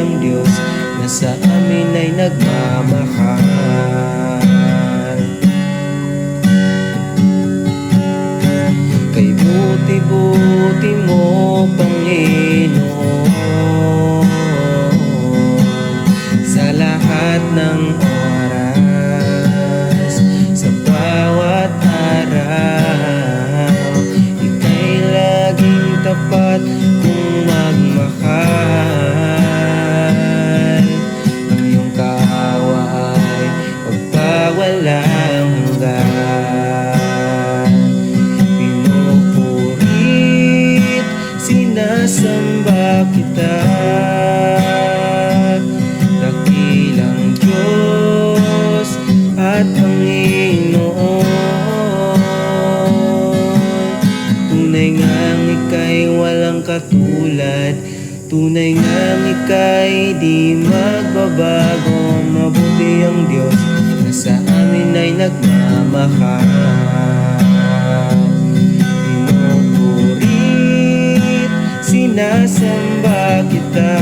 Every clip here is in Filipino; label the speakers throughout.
Speaker 1: ang Diyos na sa amin ay nagmamahal. Kay buti-buti mo, Panginoon, sa lahat ng oras, sa bawat araw, ika'y laging tapat kung magmahal. Ang iyong kaawa ay pagpawalang hanggan. Pinupurit, sinasamba kita, dakilang Diyos at Panginoon. Tunay ngang ika'y walang katulad, tunay ngang ika'y di magbabago. Mabuti ang Diyos na sa amin ay nagmamahal. Pinupurit, sinasamba kita,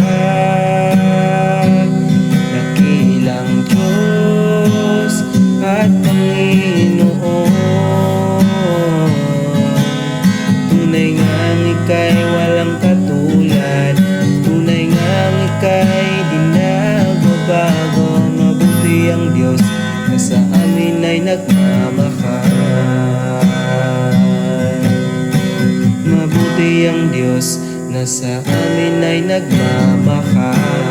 Speaker 1: dakilang Diyos at Panginoon. Tunay ngang ika'y walang katulad, tunay ngang ika'y di nagbabago. Mabuti ang Diyos na sa amin ay nagmamahal. Mabuti ang Diyos na sa amin ay nagmamahal.